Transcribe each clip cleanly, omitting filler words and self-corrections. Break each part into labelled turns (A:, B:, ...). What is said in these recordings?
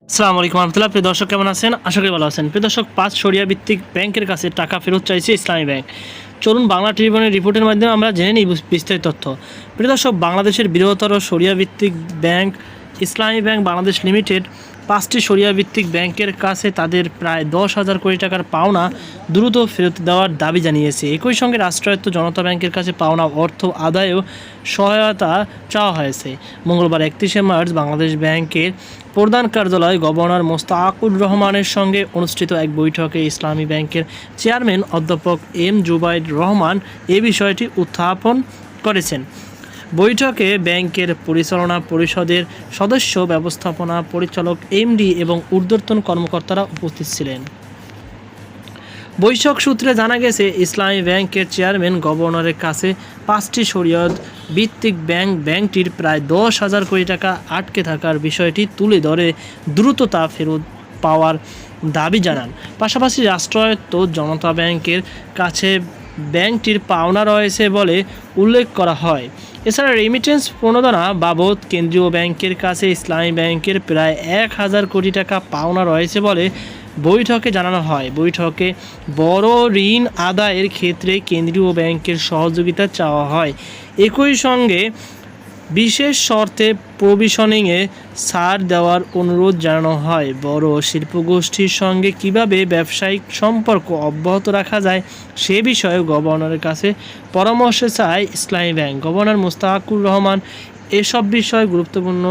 A: আসসালামু আলাইকুম রহমতুল্লাহ। প্রিয় দর্শক, কেমন আছেন? আশা করি ভালো আছেন। প্রিয় দর্শক, 5 শরিয়া ভিত্তিক ব্যাংকের কাছে টাকা ফেরত চাইছে ইসলামী ব্যাংক। চলুন বাংলা ট্রিবিউনের রিপোর্টের মাধ্যমে আমরা জেনে নিই বিস্তারিত তথ্য। প্রিয় দর্শক, বাংলাদেশের বৃহত্তর শরিয়া ভিত্তিক ব্যাংক ইসলামী ব্যাংক বাংলাদেশ লিমিটেড 5টি শরিয়া ভিত্তিক ব্যাংকের কাছে তাদের প্রায় 10,000 কোটি টাকার পাওনা দ্রুত ফেরত দেওয়ার দাবি জানিয়েছে। একই সঙ্গে রাষ্ট্রায়ত্ত জনতা ব্যাংকের কাছে পাওনা অর্থ আদায়েও সহায়তা চাওয়া হয়েছে। মঙ্গলবার 31শে মার্চ বাংলাদেশ ব্যাংকের প্রধান কার্যালয় গভর্নর মোস্তাকুর রহমানের সঙ্গে অনুষ্ঠিত এক বৈঠকে ইসলামী ব্যাংকের চেয়ারম্যান অধ্যাপক এম জুবাইর রহমান এ বিষয়টি উত্থাপন করেছেন। বৈঠকে ব্যাংকের পরিচালনা পরিষদের সদস্য, ব্যবস্থাপনা পরিচালক, এমডি এবং ঊর্ধ্বতন কর্মকর্তারা উপস্থিত ছিলেন। বৈঠক সূত্রে জানা গেছে, ইসলামী ব্যাংকের চেয়ারম্যান গভর্নরের কাছে 5টি শরিয়ত ভিত্তিক ব্যাংকটির প্রায় 10,000 কোটি টাকা আটকে থাকার বিষয়টি তুলে ধরে দ্রুত তা ফেরত পাওয়ার দাবি জানান। পাশাপাশি রাষ্ট্রায়ত্ত জনতা ব্যাংকের কাছে ব্যাংকটির পাওনা রয়েছে বলে উল্লেখ করা হয়। এছাড়া রেমিটেন্স প্রণোদনা বাবদ কেন্দ্রীয় ব্যাংকের কাছে ইসলামী ব্যাংকের প্রায় 1,000 কোটি টাকা পাওনা রয়েছে বলে বৈঠকে জানানো হয়। বৈঠকে বড় ঋণ আদায়ের ক্ষেত্রে কেন্দ্রীয় ব্যাংকের সহযোগিতা চাওয়া হয়। একই সঙ্গে বিশেষ শর্তে প্রভিশনিংয়ে ছাড় দেওয়ার অনুরোধ জানানো হয়। বড় শিল্পগোষ্ঠীর সঙ্গে কীভাবে ব্যবসায়িক সম্পর্ক অব্যাহত রাখা যায় সে বিষয়ে গভর্নরের কাছে পরামর্শ চায় ইসলামী ব্যাংক। গভর্নর মোস্তাকুর রহমান এসব বিষয় গুরুত্বপূর্ণ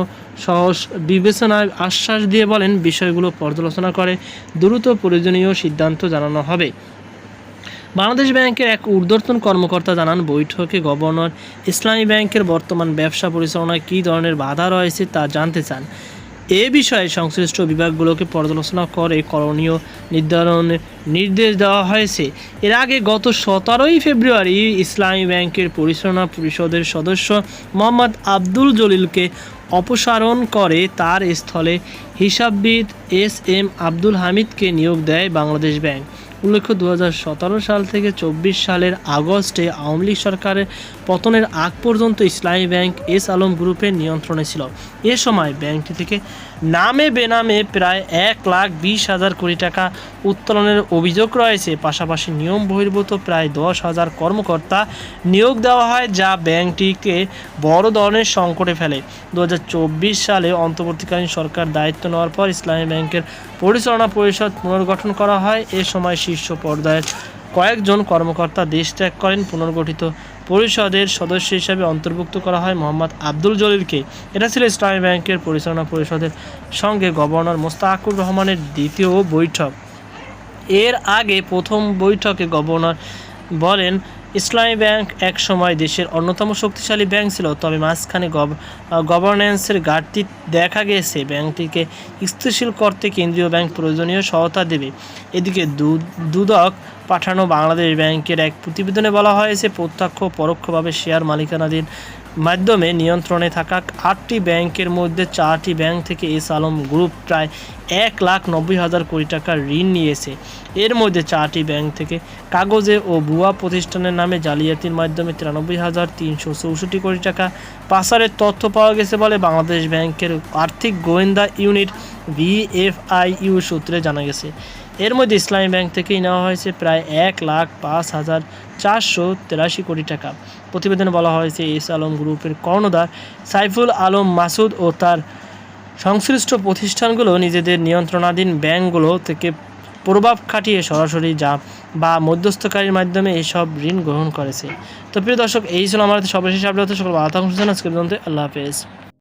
A: সহজ বিবেচনায় আশ্বাস দিয়ে বলেন, বিষয়গুলো পর্যালোচনা করে দ্রুত প্রয়োজনীয় সিদ্ধান্ত জানানো হবে। বাংলাদেশ ব্যাংকের এক ঊর্ধ্বতন কর্মকর্তা জানান, বৈঠকে গভর্নর ইসলামী ব্যাংকের বর্তমান ব্যবসা পরিচালনায় কী ধরনের বাধা রয়েছে তা জানতে চান। এ বিষয়ে সংশ্লিষ্ট বিভাগগুলোকে পর্যালোচনা করে করণীয় নির্ধারণের নির্দেশ দেওয়া হয়েছে। এর আগে গত 17ই ফেব্রুয়ারি ইসলামী ব্যাংকের পরিচালনা পরিষদের সদস্য মোহাম্মদ আব্দুল জলিলকে অপসারণ করে তার স্থলে হিসাববিদ এস.এম. আব্দুল হামিদকে নিয়োগ দেয় বাংলাদেশ ব্যাংক। উল্লেখ্য, 2017 সাল থেকে 24 সালের আগস্টে আওয়ামী লীগ সরকারের পতনের আগ পর্যন্ত ইসলামী ব্যাংক এস আলম গ্রুপের নিয়ন্ত্রণে ছিল। এ সময় ব্যাংকটি থেকে নামে বেনামে প্রায় 1,20,000 কোটি টাকা উত্তোলনের অভিযোগ রয়েছে। পাশাপাশি নিয়ম বহির্ভূত প্রায় 10,000 কর্মকর্তা নিয়োগ দেওয়া হয়, যা ব্যাংকটিকে বড় ধরনের সংকটে ফেলে। 2024 সালে অন্তর্বর্তীকালীন সরকার দায়িত্ব নেওয়ার পর ইসলামী ব্যাংকের পরিচালনা পরিষদ পুনর্গঠন করা হয়। এ সময় শীর্ষ পর্যায়ের কয়েকজন কর্মকর্তা দেশ ত্যাগ করেন। পুনর্গঠিত পরিষদের সদস্য হিসেবে অন্তর্ভুক্ত করা হয় মোহাম্মদ আব্দুল জলিলকে। এটা ছিল ইসলামী ব্যাংকের পরিচালনা পরিষদের সঙ্গে গভর্নর মোস্তাকুর রহমানের দ্বিতীয় বৈঠক। এর আগে প্রথম বৈঠকে গভর্নর বলেন, ইসলামী ব্যাংক এক সময় দেশের অন্যতম শক্তিশালী ব্যাংক ছিল, তবে মাঝখানে গভর্নেন্সের ঘাটতি দেখা গেছে। ব্যাংকটিকে স্থিতিশীল করতে কেন্দ্রীয় ব্যাংক প্রয়োজনীয় সহায়তা দেবে। এদিকে দুদক পাঠানো বাংলাদেশ ব্যাংকের এক প্রতিবেদনে বলা হয়েছে, প্রত্যক্ষ পরোক্ষভাবে শেয়ার মালিকানাধীন মাধ্যমে নিয়ন্ত্রণে থাকা 8টি ব্যাংকের মধ্যে 4টি ব্যাংক থেকে এস আলম গ্রুপ প্রায় 1,90,000 কোটি টাকার ঋণ নিয়েছে। এর মধ্যে 4টি ব্যাংক থেকে কাগজে ও ভুয়া প্রতিষ্ঠানের নামে জালিয়াতির মাধ্যমে 93,364 কোটি টাকা পাচারের তথ্য পাওয়া গেছে বলে বাংলাদেশ ব্যাংকের আর্থিক গোয়েন্দা ইউনিট BFIU সূত্রে জানা গেছে। এর মধ্যে ইসলামী ব্যাংক থেকেই নেওয়া হয়েছে প্রায় 1,05,483 কোটি টাকা। প্রতিবেদনে বলা হয়েছে, এস আলম গ্রুপের কর্ণধার সাইফুল আলম মাসুদ ও তার সংশ্লিষ্ট প্রতিষ্ঠানগুলো নিজেদের নিয়ন্ত্রণাধীন ব্যাংকগুলো থেকে প্রভাব খাটিয়ে সরাসরি বা মধ্যস্থকারীর মাধ্যমে এসব ঋণ গ্রহণ করেছে। তো প্রিয় দর্শক, এই ছিল আমাদের সর্বশেষ আপডেট। সকল ভালো থাকুন, সুস্থ থাকুন। আজকের পর্যন্ত আল্লাহ হাফেজ।